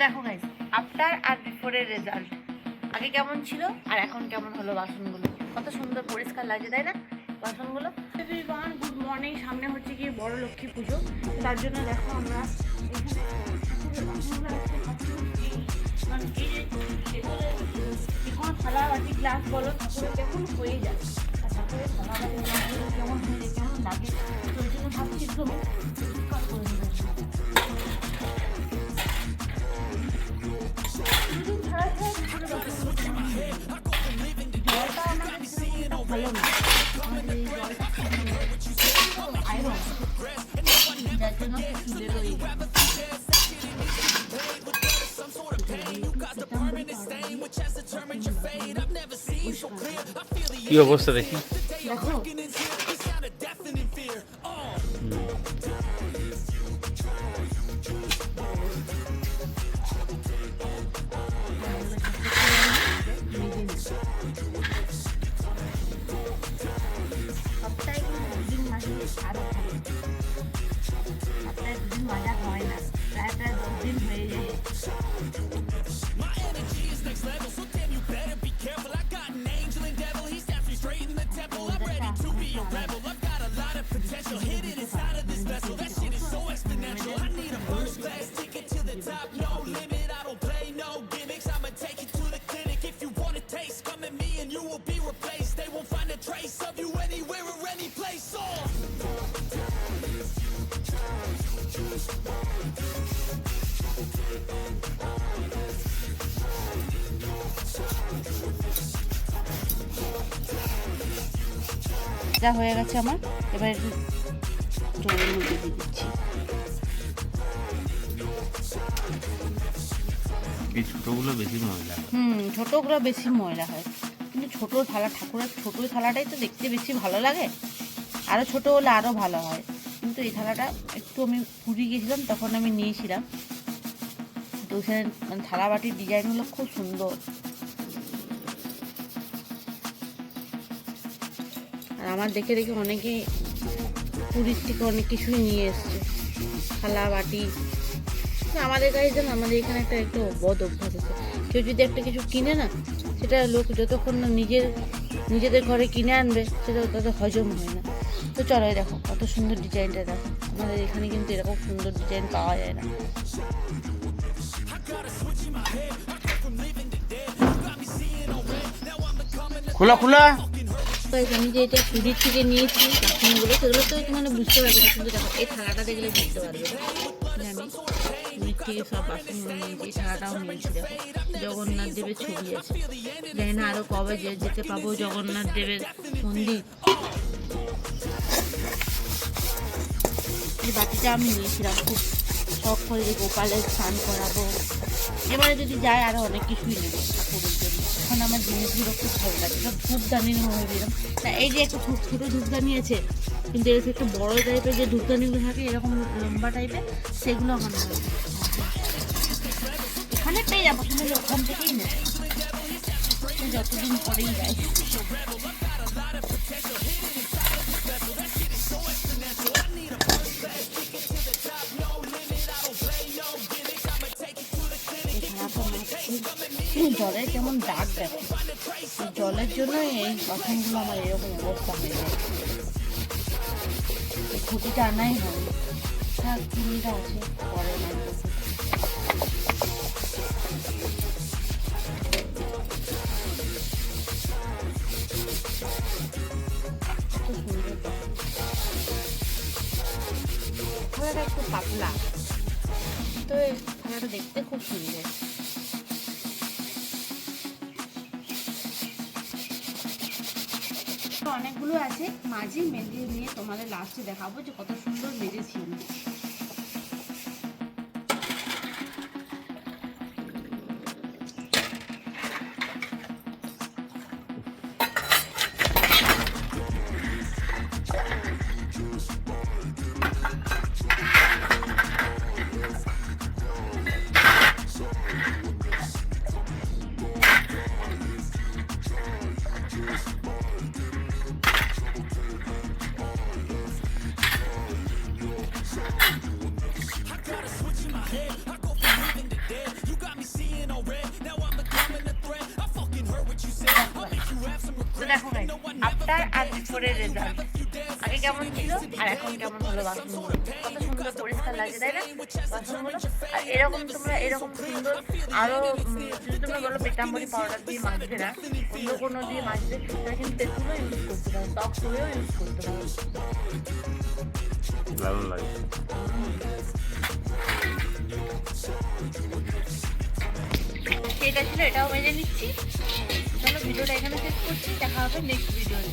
দেখো guys, after আর বিফোরের result আগে কেমন ছিল আর এখন কেমন হলো বাসনগুলো। কত সুন্দর পরিষ্কার লাগছে, তাই না বাসনগুলো? Good morning. সামনে হচ্ছে কি বড় লক্ষ্মী পুজো, তার জন্য দেখো আমরা এখানে থালা বাটি গ্লাস বলো ঠাকুরের কেমন হয়ে যায়, আর ঠাকুরের থালা বাটি গ্লাসগুলো কেমন হয়ে যায়, কেমন লাগে, তো ওই জন্য ভাবছি একটু পরিষ্কার করে দেবো। জলটা আমাদের ভালো না, আমাদের এই জলটা আয়রন, যার জন্য চুলের ওই কি অবস্থা দেখি দেখো। সপ্তাহে কিন্তু দুদিন মাঝে আরো ভালো, সপ্তাহে দুদিন মাজা হয় না, প্রায় 10 দিন হয়ে যায়। যা হয়ে গেছে আমার, এবার জলের মধ্যে দিয়ে দিচ্ছি। এই ছোটগুলো বেশি ময়লা। ছোটগুলো বেশি ময়লা হয়, কিন্তু ছোট থালা, ঠাকুরের ছোট থালাটাই তো দেখতে বেশি ভালো লাগে, আরও ছোট হলে আরও ভালো হয়। কিন্তু এই থালাটা একটু আমি পুরী গেছিলাম, তখন আমি নিয়েছিলাম, তো সেখানে থালা বাটির ডিজাইনগুলো খুব সুন্দর। আর আমার দেখে দেখে অনেকেই পুরীর থেকে অনেক কিছুই নিয়ে এসছে, থালা বাটি। আমাদের কাছে যেন আমাদের এখানে একটা একটু বদ অভ্যাস আছে, কেউ যদি একটা কিছু কিনে না, সেটা লোক যতক্ষণ না নিজেদের ঘরে কিনে আনবে, সেটা তাদের হজম হয় না। তো চলো, দেখো কত সুন্দর ডিজাইনটা, দেখো আমাদের এখানে কিন্তু এরকম সুন্দর ডিজাইন পাওয়া যায় না। খোলা খোলা। আমি যে এটা পুরীর থেকে নিয়েছি বাসনগুলো, সেগুলো তো মানে বুঝতে পারবে না, কিন্তু দেখো এই থালাটা দেখলে বুঝতে পারবে যে আমি পুরীর থেকে সব বাসনগুলো নিয়েছি। এই থালাটাও নিয়েছি, দেখো জগন্নাথ দেবের ছবি আছে, জানি না আরও কবে যেতে পাবো জগন্নাথ দেবের মন্দির। এই বাটিটা আমি নিয়েছিলাম খুব শখ করে, যে গোপালের স্নান করাবো, এবারে যদি যায় আরও অনেক কিছুই নেবো ঠাকুরের জন্য। এখন আমার জিনিসগুলো খুব ভালো লাগে, সব ধূপদানির মধ্যে দিলাম না, এই যে একটা খুব ছোটো ধূপদানি আছে, কিন্তু এর একটু বড়ো টাইপের যে ধূপদানিগুলো থাকে এরকম লম্বা টাইপের, সেগুলো আমার ভালো লাগে। এখানে পেয়ে যাবো, কিন্তু ওখান থেকেই নেব, যতদিন পরেই যাই। জলের কেমন দাগ দেখে, জলের জন্য এই বাসনগুলো আমার এরকম অবস্থা হয়ে যায়। এই খুঁটিটা আনাই হয়, হ্যাঁ খুঁটিটা আছে পরে না। থালাটা একটু পাতলা, তো এই থালাটা দেখতে খুব সুন্দর। অনেকগুলো আছে, মাঝে মেজে নিয়ে তোমাদের লাস্টে দেখাবো যে কত সুন্দর মেজেছি আমি। করে রেজাল্ট। আগে কেমন ছিল আর এখন কেমন হলো বাসনগুলো, কত সুন্দর পরিষ্কার লাগছে তাই না বাসনগুলো। আর এরকম তোমরা এরকম সুন্দর আরো যদি তোমরা বলো পিতাম্বরী পাউডার দিয়ে মাজবে না, অন্য কোনো দিয়ে মাজবে, সেটা কিন্তু তেঁতুলও ইউজ করতে পারো, টক দইও ইউজ করতে পারো। দারুণ লাগে। সেটা ছিল, এটাও মেজে নিচ্ছি। চলো ভিডিওটা এখানে শেষ করছি, দেখা হবে নেক্সট ভিডিওতে।